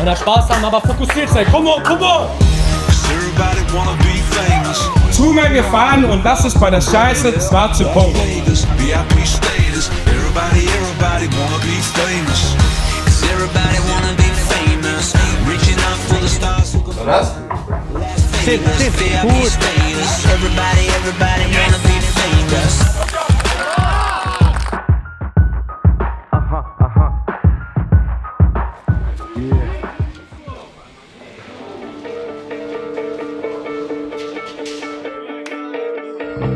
Kann er Spaß haben, aber fokussiert sein. Komm on, komm on! Zu mir gefahren und das ist bei der Scheiße der schwarze Punkt. Was? Tipp, gut.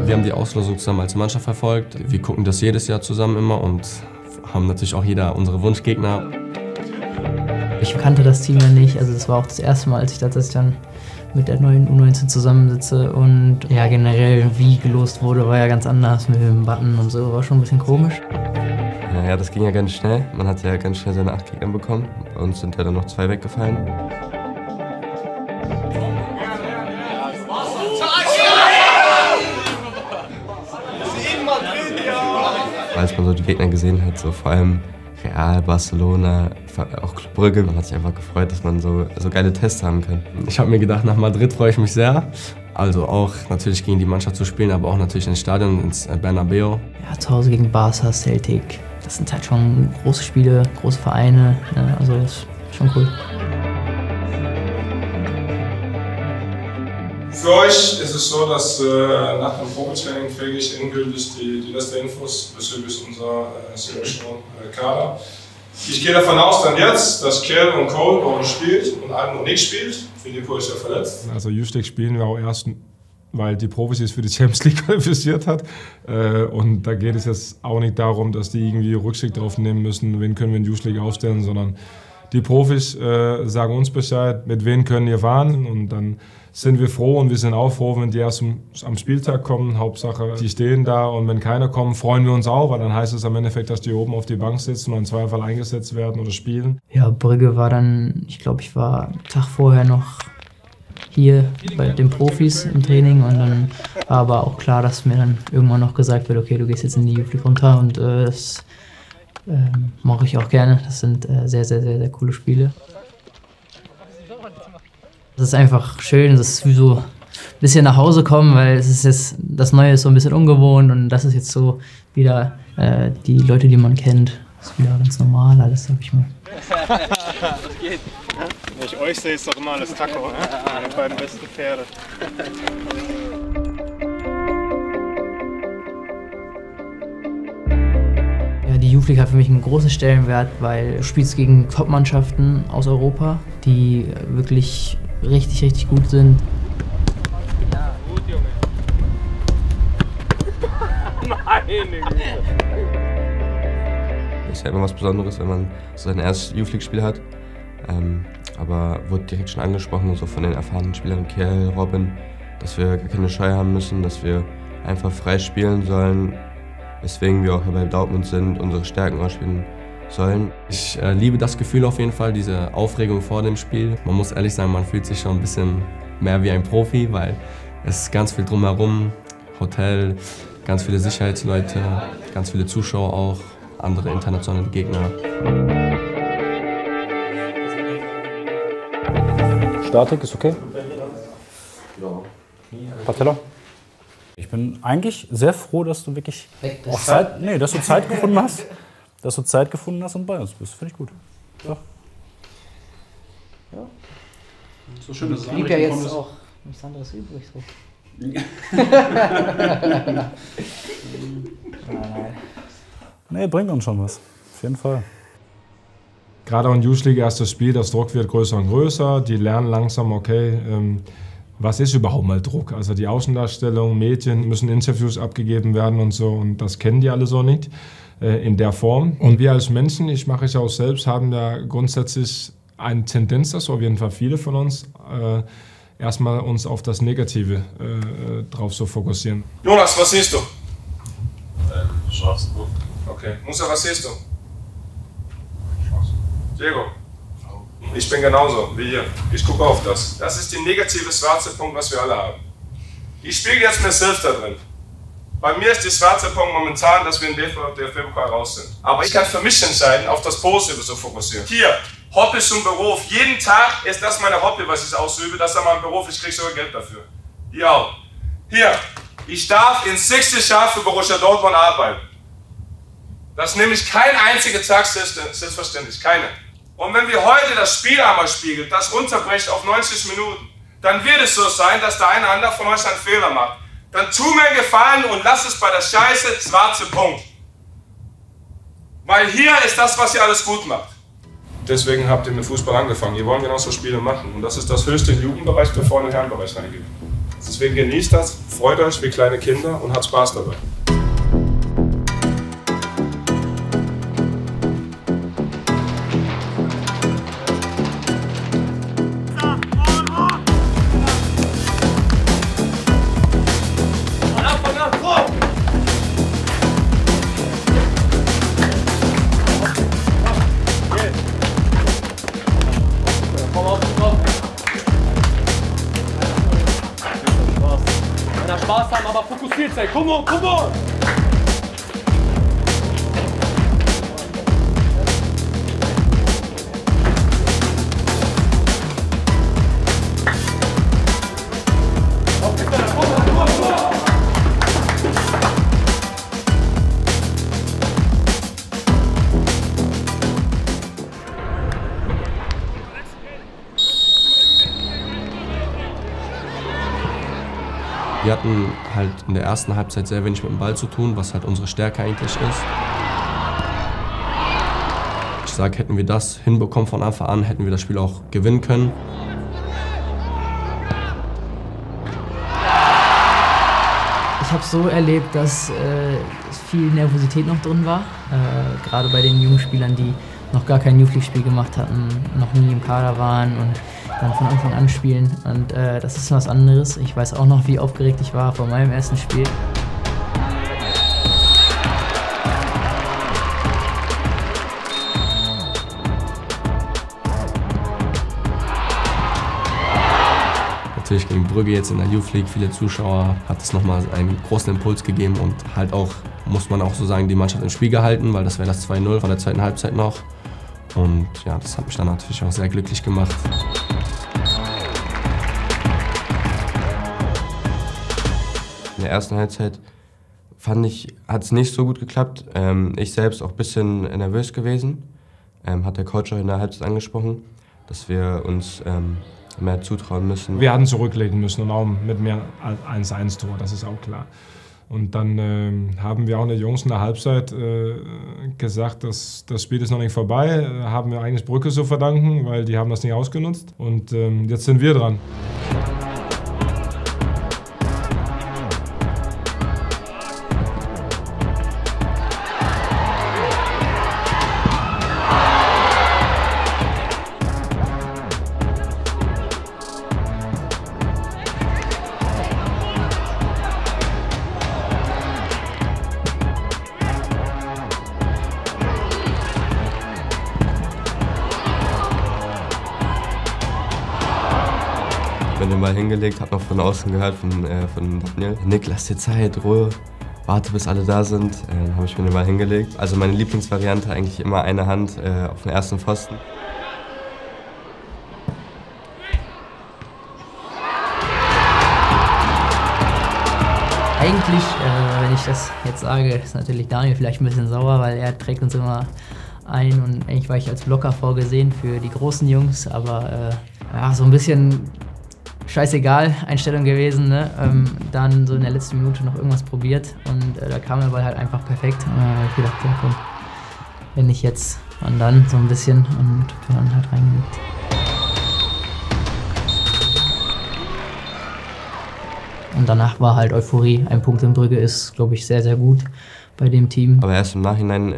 Wir haben die Auslosung zusammen als Mannschaft verfolgt. Wir gucken das jedes Jahr zusammen immer und haben natürlich auch jeder unsere Wunschgegner. Ich kannte das Team ja nicht, also das war auch das erste Mal, als ich dann mit der neuen U19 zusammensitze und ja generell wie gelost wurde, war ja ganz anders mit dem Button und so, war schon ein bisschen komisch. Ja, das ging ja ganz schnell. Man hat ja ganz schnell seine 8 Gegner bekommen. Bei uns sind ja dann noch 2 weggefallen. Als man so die Gegner gesehen hat, so vor allem Real, Barcelona, auch Club Brügge, man hat sich einfach gefreut, dass man so geile Tests haben kann. Ich habe mir gedacht, nach Madrid freue ich mich sehr. Also auch natürlich gegen die Mannschaft zu spielen, aber auch natürlich ins Stadion, ins Bernabeu. Ja, zu Hause gegen Barca, Celtic, das sind halt schon große Spiele, große Vereine, ja, also das ist schon cool. Für euch ist es so, dass nach dem Probetraining kriege ich endgültig die letzten Infos bezüglich unserer Selektion-Kader. Ich gehe davon aus, dann jetzt, dass Kerl und Cole bei uns spielt und Almo nicht spielt. Filippo ist ja verletzt. Also Youth League spielen wir auch erst, weil die Profis es für die Champions League qualifiziert hat. Und da geht es jetzt auch nicht darum, dass die irgendwie Rücksicht drauf nehmen müssen, wen können wir in Youth League aufstellen, sondern die Profis sagen uns Bescheid, mit wem können wir fahren, und dann sind wir froh und wir sind auch froh, wenn die erst am Spieltag kommen. Hauptsache, die stehen da, und wenn keiner kommt, freuen wir uns auch, weil dann heißt es am Endeffekt, dass die oben auf die Bank sitzen und im Zweifel eingesetzt werden oder spielen. Ja, Brügge war dann, ich glaube, ich war einen Tag vorher noch hier bei den Profis im Training, und dann war aber auch klar, dass mir dann irgendwann noch gesagt wird, okay, du gehst jetzt in die Youth League runter, und das mache ich auch gerne. Das sind sehr, sehr, sehr, sehr coole Spiele. Das ist einfach schön, das ist wie so ein bisschen nach Hause kommen, weil es ist jetzt, das Neue ist so ein bisschen ungewohnt, und das ist jetzt so wieder die Leute, die man kennt. Das ist wieder ganz normal alles, sag ich mal. Was geht? Wenn ich euch sehe, ist doch immer alles Taco, ne? Die beiden besten Pferde. Ja, die Youth League hat für mich einen großen Stellenwert, weil du spielst gegen Top-Mannschaften aus Europa, die wirklich richtig, richtig gut sind. Ja, gut, Junge. Meine Güte. Ist ja immer was Besonderes, wenn man sein erstes Youth League-Spiel hat. Aber wurde direkt schon angesprochen, so von den erfahrenen Spielern, Kerl, Robin, dass wir gar keine Scheu haben müssen, dass wir einfach frei spielen sollen, weswegen wir auch bei Dortmund sind, unsere Stärken ausspielen sollen. Ich liebe das Gefühl auf jeden Fall, diese Aufregung vor dem Spiel. Man muss ehrlich sagen, man fühlt sich schon ein bisschen mehr wie ein Profi, weil es ist ganz viel drumherum, Hotel, ganz viele Sicherheitsleute, ganz viele Zuschauer auch, andere internationale Gegner. Statik ist okay? Patella? Ich bin eigentlich sehr froh, dass du wirklich auch dass du Zeit gefunden hast. Dass du Zeit gefunden hast und bei uns bist. Finde ich gut. Ja. Ja. So schön, dass es blieb ja jetzt auch nichts anderes übrig. So. Nee, bringt uns schon was. Auf jeden Fall. Gerade auch in Youth League, erstes Spiel, das Druck wird größer und größer. Die lernen langsam, okay, was ist überhaupt mal Druck? Also die Außendarstellung, Medien müssen Interviews abgegeben werden und so, und das kennen die alle so nicht in der Form. Und wir als Menschen, ich mache es auch selbst, haben ja grundsätzlich eine Tendenz, dass auf jeden Fall viele von uns erstmal uns auf das Negative drauf zu fokussieren. Jonas, was siehst du? Schwarzes Buch. Okay. Musa, was siehst du? Diego? Ich bin genauso wie ihr. Ich gucke auf das. Das ist der negative schwarze Punkt, was wir alle haben. Ich spiele jetzt mir selbst da drin. Bei mir ist der schwarze Punkt momentan, dass wir in DFB-Pokal raus sind. Aber ich kann für mich entscheiden, auf das Positive zu fokussieren. Hier, Hobby zum Beruf. Jeden Tag ist das meine Hobby, was ich ausübe. Das ist mein Beruf, ich kriege sogar Geld dafür. Hier auch. Hier, ich darf in 60 Jahren für Borussia Dortmund arbeiten. Das nehme ich keinen einzigen Tag selbstverständlich, keine. Und wenn wir heute das Spiel einmal spiegeln, das runterbrecht auf 90 Minuten, dann wird es so sein, dass der eine oder andere von euch einen Fehler macht. Dann tu mir einen Gefallen und lass es bei der Scheiße schwarze Punkt. Weil hier ist das, was ihr alles gut macht. Deswegen habt ihr mit Fußball angefangen. Ihr wollt genauso Spiele machen. Und das ist das höchste im Jugendbereich, bevor ihr in den Herrenbereich reingeht. Deswegen genießt das, freut euch wie kleine Kinder und habt Spaß dabei. Spaß haben, aber fokussiert sein. Come on, come on! Wir hatten halt in der ersten Halbzeit sehr wenig mit dem Ball zu tun, was halt unsere Stärke eigentlich ist. Ich sage, hätten wir das hinbekommen von Anfang an, hätten wir das Spiel auch gewinnen können. Ich habe so erlebt, dass viel Nervosität noch drin war, gerade bei den jungen Spielern, die noch gar kein Youth League-Spiel gemacht hatten, noch nie im Kader waren und dann von Anfang an spielen. Und das ist was anderes. Ich weiß auch noch, wie aufgeregt ich war vor meinem ersten Spiel. Natürlich gegen Brügge jetzt in der Youth League, viele Zuschauer, hat es nochmal einen großen Impuls gegeben und halt auch, muss man auch so sagen, die Mannschaft im Spiel gehalten, weil das wäre das 2-0 von der zweiten Halbzeit noch. Und ja, das hat mich dann natürlich auch sehr glücklich gemacht. In der ersten Halbzeit fand ich, hat es nicht so gut geklappt. Ich selbst auch ein bisschen nervös gewesen. Hat der Coach auch in der Halbzeit angesprochen, dass wir uns mehr zutrauen müssen. Wir hatten zurücklegen müssen und auch mit mehr als 1-1-Tor, das ist auch klar. Und dann haben wir auch den Jungs in der Halbzeit gesagt, dass das Spiel ist noch nicht vorbei. Haben wir eigentlich Brügge zu verdanken, weil die haben das nicht ausgenutzt. Und jetzt sind wir dran. Ich bin den Ball hingelegt, habe noch von außen gehört von Daniel. Nick, lass dir Zeit, Ruhe, warte bis alle da sind. Dann habe ich mir den Ball hingelegt. Also meine Lieblingsvariante eigentlich immer eine Hand auf den ersten Pfosten. Eigentlich, wenn ich das jetzt sage, ist natürlich Daniel vielleicht ein bisschen sauer, weil er trägt uns immer ein und eigentlich war ich als Blocker vorgesehen für die großen Jungs, aber ja, so ein bisschen scheißegal Einstellung gewesen, ne? Dann so in der letzten Minute noch irgendwas probiert und da kam der Ball halt einfach perfekt. Ich gedacht, ja, komm, wenn nicht jetzt, und dann so ein bisschen und dann halt reingelegt. Und danach war halt Euphorie. Ein Punkt in Brügge ist, glaube ich, sehr, sehr gut bei dem Team. Aber erst im Nachhinein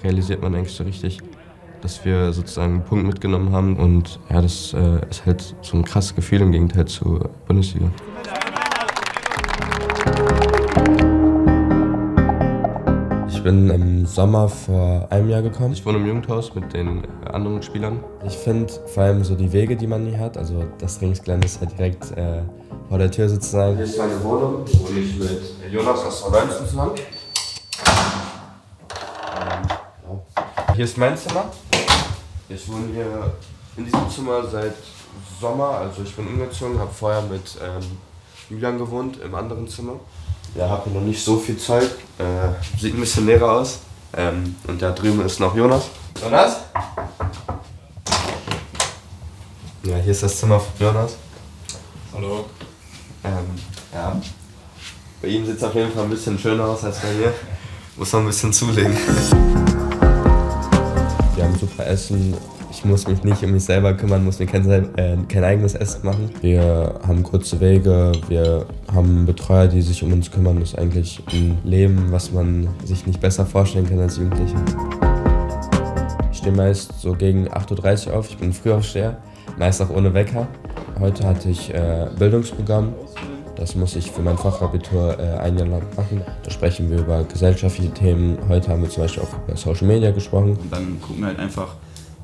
realisiert man eigentlich so richtig, dass wir sozusagen einen Punkt mitgenommen haben. Und ja, das ist halt so ein krasses Gefühl im Gegenteil zur Bundesliga. Ich bin im Sommer vor einem Jahr gekommen. Ich wohne im Jugendhaus mit den anderen Spielern. Ich finde vor allem so die Wege, die man hier hat, also das Trainingsgelände ist ja direkt vor der Tür sozusagen. Hier ist meine Wohnung, wo ich mit Jonas aus der 19 zusammen. Hier ist mein Zimmer. Ich wohne hier in diesem Zimmer seit Sommer, also ich bin umgezogen, habe vorher mit Julian gewohnt im anderen Zimmer. Ja, habe hier noch nicht so viel Zeug, sieht ein bisschen leerer aus. Und da drüben ist noch Jonas. Jonas? Ja, hier ist das Zimmer von Jonas. Hallo. Ja. Bei ihm sieht es auf jeden Fall ein bisschen schöner aus als bei mir. Muss noch ein bisschen zulegen. Wir haben super Essen. Ich muss mich nicht um mich selber kümmern, muss mir kein eigenes Essen machen. Wir haben kurze Wege, wir haben Betreuer, die sich um uns kümmern. Das ist eigentlich ein Leben, was man sich nicht besser vorstellen kann als Jugendlicher. Ich stehe meist so gegen 8:30 Uhr auf, ich bin Frühaufsteher, meist auch ohne Wecker. Heute hatte ich Bildungsprogramm. Das muss ich für mein Fachabitur ein Jahr lang machen. Da sprechen wir über gesellschaftliche Themen. Heute haben wir zum Beispiel auch über Social Media gesprochen. Und dann gucken wir halt einfach,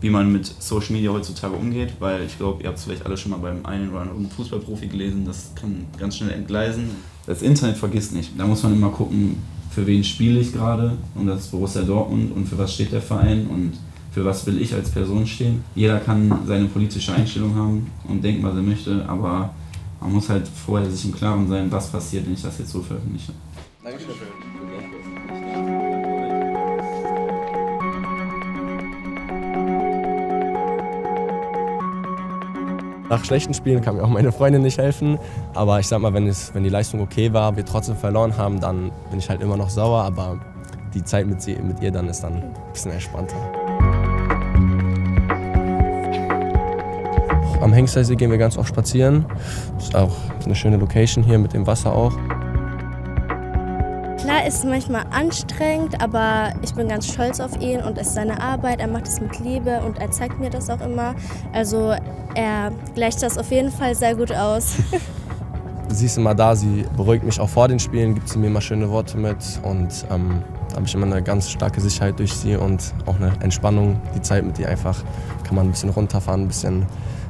wie man mit Social Media heutzutage umgeht, weil ich glaube, ihr habt es vielleicht alle schon mal beim einen oder anderen Fußballprofi gelesen, das kann ganz schnell entgleisen. Das Internet vergisst nicht. Da muss man immer gucken, für wen spiele ich gerade, und das ist Borussia Dortmund, und für was steht der Verein und für was will ich als Person stehen. Jeder kann seine politische Einstellung haben und denken, was er möchte, aber man muss halt vorher sich im Klaren sein, was passiert, wenn ich das jetzt so veröffentliche. Dankeschön. Nach schlechten Spielen kann mir auch meine Freundin nicht helfen, aber ich sag mal, wenn die Leistung okay war, wir trotzdem verloren haben, dann bin ich halt immer noch sauer, aber die Zeit mit ihr dann ist dann ein bisschen entspannter. Am Hengstersee gehen wir ganz oft spazieren. Das ist auch eine schöne Location hier mit dem Wasser auch. Klar ist es manchmal anstrengend, aber ich bin ganz stolz auf ihn und es ist seine Arbeit. Er macht es mit Liebe und er zeigt mir das auch immer. Also er gleicht das auf jeden Fall sehr gut aus. Sie ist immer da, sie beruhigt mich auch vor den Spielen, gibt sie mir immer schöne Worte mit und da habe ich immer eine ganz starke Sicherheit durch sie und auch eine Entspannung. Die Zeit mit ihr einfach kann man ein bisschen runterfahren, ein bisschen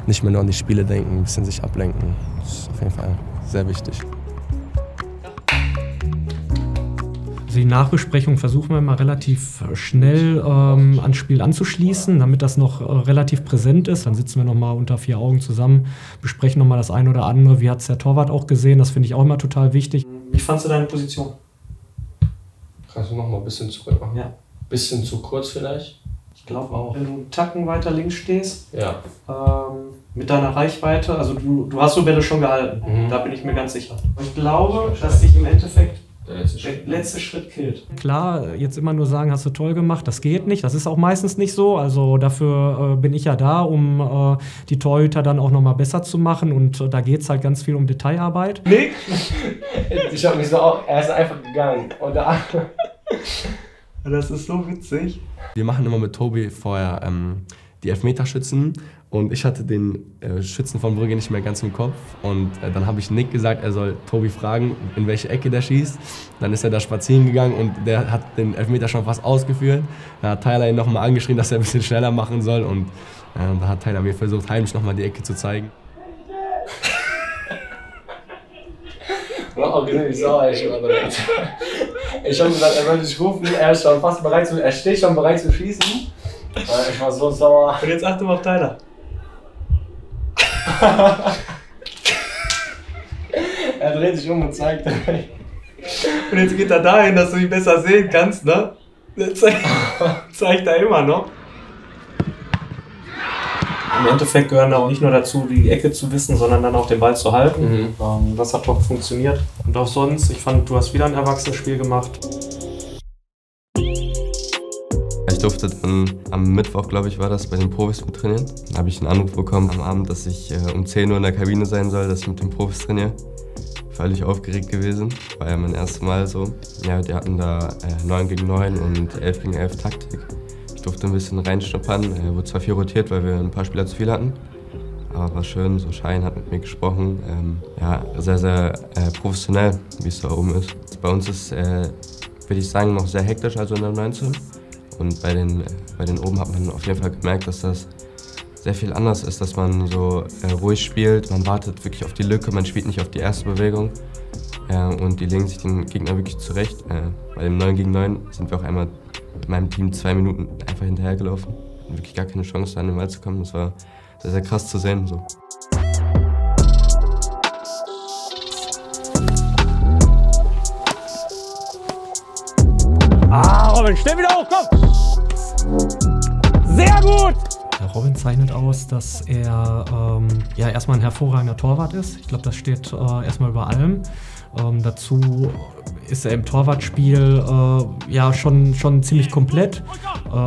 nicht mehr nur an die Spiele denken, ein bisschen sich ablenken. Das ist auf jeden Fall sehr wichtig. Die Nachbesprechung versuchen wir mal relativ schnell ans Spiel anzuschließen, damit das noch relativ präsent ist. Dann sitzen wir noch mal unter 4 Augen zusammen, besprechen noch mal das eine oder andere. Wie hat es der Torwart auch gesehen? Das finde ich auch immer total wichtig. Wie fandst du deine Position? Kannst du noch mal ein bisschen zurück machen? Ja. Bisschen zu kurz vielleicht? Ich glaube auch. Wenn du einen Tacken weiter links stehst, ja. Mit deiner Reichweite, also du hast so Bälle schon gehalten, da bin ich mir ganz sicher. Ich glaube, dass sich im Endeffekt der letzte Schritt killt. Klar, jetzt immer nur sagen, hast du toll gemacht, das geht nicht. Das ist auch meistens nicht so. Also dafür bin ich ja da, um die Torhüter dann auch noch mal besser zu machen. Und da geht es halt ganz viel um Detailarbeit. Nick? Ich habe mich so auch, er ist einfach gegangen. Und das ist so witzig. Wir machen immer mit Tobi vorher die Elfmeterschützen und ich hatte den Schützen von Brügge nicht mehr ganz im Kopf und dann habe ich Nick gesagt, er soll Tobi fragen, in welche Ecke der schießt. Dann ist er da spazieren gegangen und der hat den Elfmeter schon fast ausgeführt. Da hat Tyler ihn nochmal angeschrien, dass er ein bisschen schneller machen soll und da hat Tyler mir versucht, heimlich nochmal die Ecke zu zeigen. Oh, genau, ich sah ich schon. Ich habe gesagt, er wollte dich rufen, er steht schon bereit zu schießen. Ich war so sauer. Und jetzt achte mal auf Tyler. Er dreht sich um und zeigt. Und jetzt geht er dahin, dass du ihn besser sehen kannst, ne? Zeigt er immer noch. Im Endeffekt gehören auch nicht nur dazu, die Ecke zu wissen, sondern dann auch den Ball zu halten. Das hat doch funktioniert. Und auch sonst, ich fand, du hast wieder ein Erwachsenenspiel gemacht. Ich durfte dann am Mittwoch, glaube ich, war das, bei den Profis mit trainieren. Da habe ich einen Anruf bekommen am Abend, dass ich um 10 Uhr in der Kabine sein soll, dass ich mit den Profis trainiere. Völlig aufgeregt gewesen, war ja mein erstes Mal so. Ja, die hatten da 9 gegen 9 und 11 gegen 11 Taktik. Ich durfte ein bisschen reinschnuppern, wurde zwar viel rotiert, weil wir ein paar Spieler zu viel hatten. Aber war schön, so Schein hat mit mir gesprochen. Ja, sehr, sehr professionell, wie es da oben ist. Bei uns ist, würde ich sagen, noch sehr hektisch, also in der 19. Und bei den oben hat man auf jeden Fall gemerkt, dass das sehr viel anders ist, dass man so ruhig spielt, man wartet wirklich auf die Lücke, man spielt nicht auf die erste Bewegung und die legen sich den Gegner wirklich zurecht. Bei dem 9 gegen 9 sind wir auch einmal mit meinem Team 2 Minuten einfach hinterhergelaufen und wirklich gar keine Chance an den Ball zu kommen. Das war sehr, sehr krass zu sehen. So. Robin, steh wieder hoch, komm! Sehr gut! Robin zeichnet aus, dass er ja, erstmal ein hervorragender Torwart ist. Ich glaube, das steht erstmal über allem. Dazu ist er im Torwartspiel ja, schon ziemlich komplett.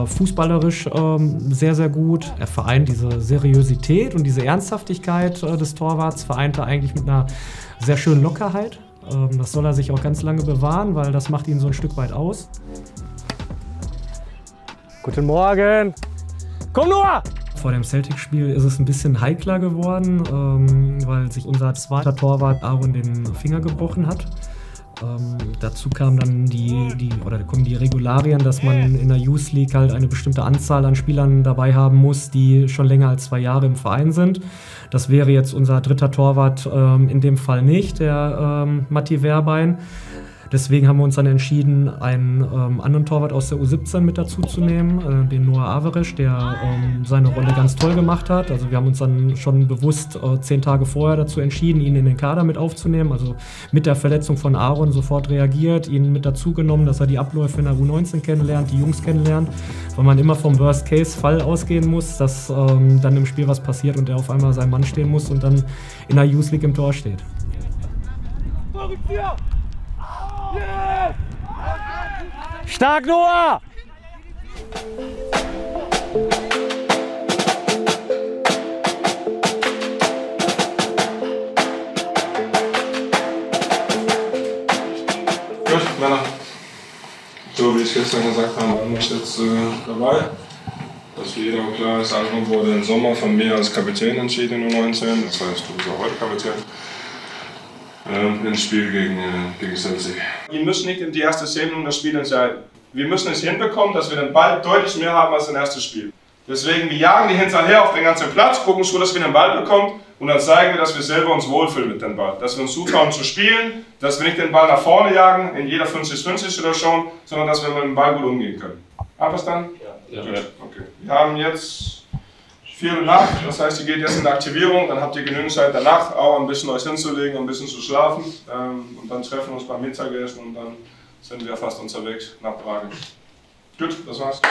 Fußballerisch sehr, sehr gut. Er vereint diese Seriosität und diese Ernsthaftigkeit des Torwarts, vereint er eigentlich mit einer sehr schönen Lockerheit. Das soll er sich auch ganz lange bewahren, weil das macht ihn so ein Stück weit aus. Guten Morgen! Komm nur! Vor dem Celtic-Spiel ist es ein bisschen heikler geworden, weil sich unser zweiter Torwart Aaron den Finger gebrochen hat. Dazu kamen dann die Regularien, dass man in der Youth League halt eine bestimmte Anzahl an Spielern dabei haben muss, die schon länger als 2 Jahre im Verein sind. Das wäre jetzt unser dritter Torwart in dem Fall nicht, der Matti Wehrbein. Deswegen haben wir uns dann entschieden, einen anderen Torwart aus der U17 mit dazu zu nehmen, den Noah Averesch, der seine Rolle ganz toll gemacht hat. Also wir haben uns dann schon bewusst 10 Tage vorher dazu entschieden, ihn in den Kader mit aufzunehmen. Also mit der Verletzung von Aaron sofort reagiert, ihn mit dazu genommen, dass er die Abläufe in der U19 kennenlernt, die Jungs kennenlernt. Weil man immer vom Worst-Case-Fall ausgehen muss, dass dann im Spiel was passiert und er auf einmal sein Mann stehen muss und dann in der Youth League im Tor steht. Stark, Noah! Gut, Männer. So wie ich gestern gesagt habe, bin ich jetzt dabei. Dass für jeder auch klar ist, Aaron wurde im Sommer von mir als Kapitän entschieden in U19. Das heißt, du bist auch heute Kapitän. Im Spiel gegen Celtic. Wir müssen nicht in die erste 10 Minuten das Spiel entscheiden. Wir müssen es hinbekommen, dass wir den Ball deutlich mehr haben als im ersten Spiel. Deswegen, wir jagen die hinterher auf den ganzen Platz, gucken schon, dass wir den Ball bekommen und dann zeigen wir, dass wir selber uns wohlfühlen mit dem Ball. Dass wir uns zutrauen zu spielen, dass wir nicht den Ball nach vorne jagen, in jeder 50-50-Situation, sondern dass wir mit dem Ball gut umgehen können. Einverstanden? Ja. Gut. Okay. Wir haben jetzt 4 Uhr Nacht, das heißt, ihr geht jetzt in die Aktivierung, dann habt ihr genügend Zeit danach auch ein bisschen euch hinzulegen, ein bisschen zu schlafen und dann treffen wir uns beim Mittagessen und dann sind wir fast unterwegs nach Prag. Gut, das war's.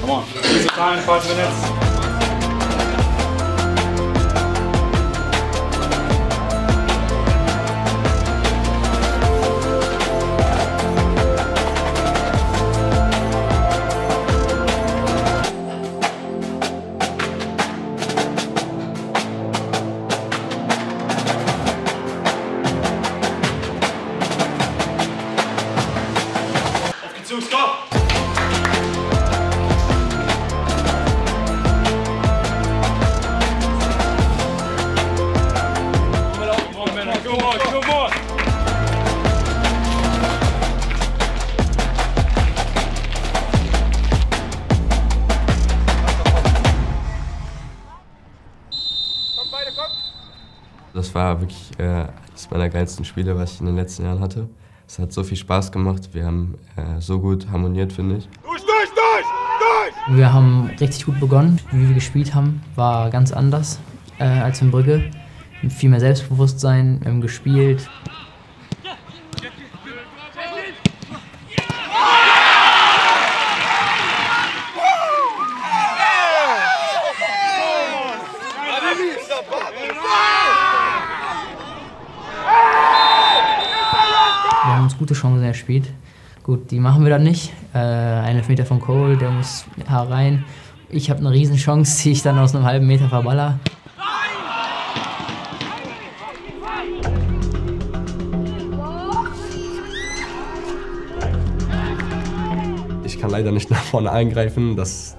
Come on, diese time in 5 minutes. Das war wirklich eines meiner geilsten Spiele, was ich in den letzten Jahren hatte. Es hat so viel Spaß gemacht, wir haben so gut harmoniert, finde ich. Durch! Wir haben richtig gut begonnen. Wie wir gespielt haben, war ganz anders als in Brügge. Mit viel mehr Selbstbewusstsein, wir haben gespielt. Wir haben uns gute Chancen erspielt. Gut, die machen wir dann nicht. Ein Elfmeter von Cole, der muss herein. Ich habe eine Riesenchance, die ich dann aus einem halben Meter verballer. Ich kann leider nicht nach vorne eingreifen, das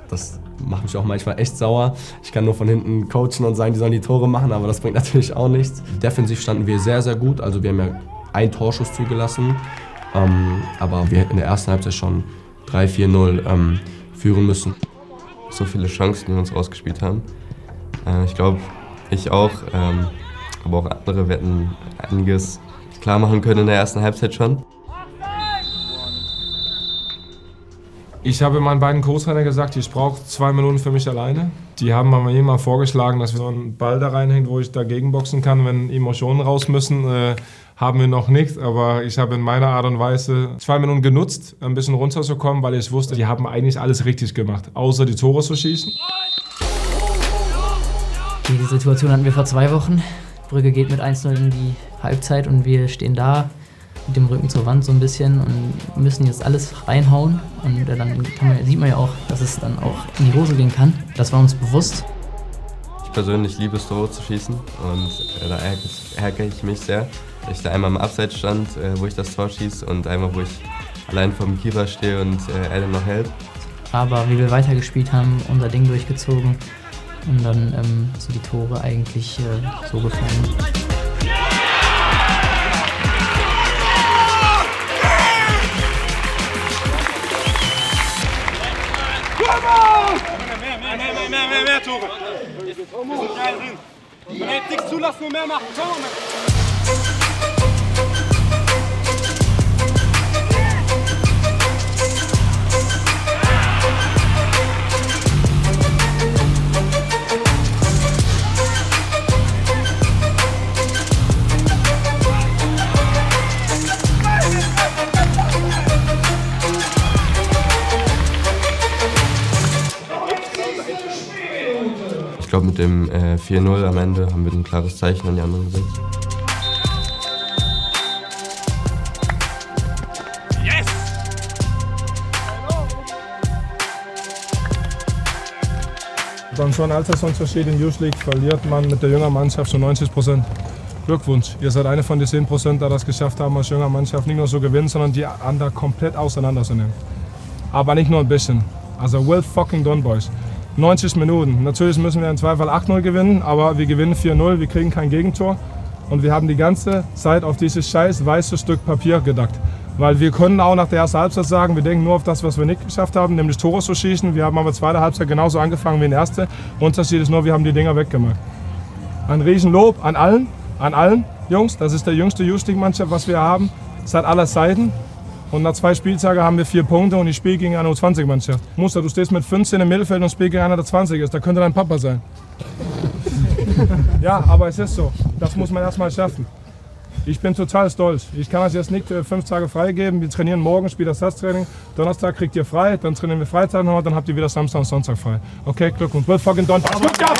macht mich auch manchmal echt sauer. Ich kann nur von hinten coachen und sagen, die sollen die Tore machen, aber das bringt natürlich auch nichts. Defensiv standen wir sehr, sehr gut, also wir haben ja einen Torschuss zugelassen, aber wir hätten in der ersten Halbzeit schon 3-4-0 führen müssen. So viele Chancen, die wir uns rausgespielt haben. Ich glaube, ich auch, aber auch andere werden einiges klar machen können in der ersten Halbzeit schon. Ich habe meinen beiden Co-Trainer gesagt, ich brauche 2 Minuten für mich alleine. Die haben mir mal vorgeschlagen, dass wir so einen Ball da reinhängen, wo ich dagegen boxen kann, wenn Emotionen raus müssen. Haben wir noch nicht, aber ich habe in meiner Art und Weise 2 Minuten genutzt, ein bisschen runterzukommen, weil ich wusste, die haben eigentlich alles richtig gemacht, außer die Tore zu schießen. Die Situation hatten wir vor 2 Wochen. Brügge geht mit 1-0 in die Halbzeit und wir stehen da mit dem Rücken zur Wand so ein bisschen und müssen jetzt alles reinhauen. Und dann sieht man ja auch, dass es dann auch in die Hose gehen kann. Das war uns bewusst. Ich persönlich liebe es, Tore zu schießen und da ärgere ich mich sehr. Dass ich da einmal im Abseits stand, wo ich das Tor schieße und einmal, wo ich allein vor dem Keeper stehe und er dann noch hält. Aber wie wir weitergespielt haben, unser Ding durchgezogen und dann sind die Tore eigentlich so gefallen. Mehr Tore. Wir sind geil drin. Wenn wir jetzt nichts zulassen, nur mehr machen. Ich glaube, mit dem 4-0 am Ende haben wir ein klares Zeichen an die anderen gesetzt. Yes! Dann schon Altersunterschied in Youth League verliert man mit der jüngeren Mannschaft zu 90%. Glückwunsch, ihr seid eine von den 10%, die das geschafft haben, als jüngere Mannschaft nicht nur so gewinnen, sondern die anderen komplett auseinanderzunehmen. Aber nicht nur ein bisschen. Also well fucking done, boys. 90 Minuten. Natürlich müssen wir im Zweifel 8-0 gewinnen, aber wir gewinnen 4-0, wir kriegen kein Gegentor. Und wir haben die ganze Zeit auf dieses scheiß weiße Stück Papier gedacht. Weil wir können auch nach der ersten Halbzeit sagen, wir denken nur auf das, was wir nicht geschafft haben, nämlich Tore zu schießen. Wir haben aber zweite Halbzeit genauso angefangen wie in der ersten. Unterschied ist nur, wir haben die Dinger weggemacht. Ein Riesenlob an allen Jungs. Das ist der jüngste Youth League Mannschaft, was wir haben, seit aller Seiten. Und nach 2 Spieltagen haben wir 4 Punkte und ich spiele gegen eine U20-Mannschaft. Muster, du stehst mit 15 im Mittelfeld und spielst gegen einer, der 20 ist. Da könnte dein Papa sein. Ja, aber es ist so. Das muss man erstmal schaffen. Ich bin total stolz. Ich kann euch jetzt nicht 5 Tage freigeben. Wir trainieren morgen, spielt das Ersatztraining. Donnerstag kriegt ihr frei, dann trainieren wir Freitag noch, dann habt ihr wieder Samstag und Sonntag frei. Okay, Glückwunsch. Well fucking done. Good job!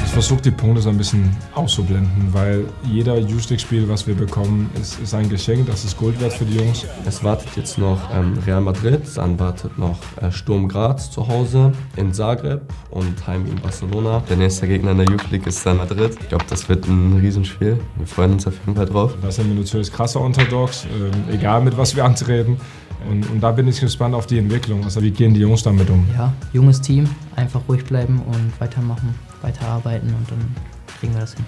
Ich versuche die Punkte so ein bisschen auszublenden, weil jeder Youth League Spiel, was wir bekommen, ist ein Geschenk, das ist Gold wert für die Jungs. Es wartet jetzt noch Real Madrid, dann wartet noch Sturm Graz zu Hause in Zagreb und heim in Barcelona. Der nächste Gegner in der Youth League ist dann Madrid. Ich glaube, das wird ein Riesenspiel. Wir freuen uns auf jeden Fall drauf. Da sind wir natürlich krasse Underdogs, egal mit was wir antreten. Und da bin ich gespannt auf die Entwicklung. Also wie gehen die Jungs damit um? Ja, junges Team, einfach ruhig bleiben und weitermachen, weiterarbeiten und dann kriegen wir das hin.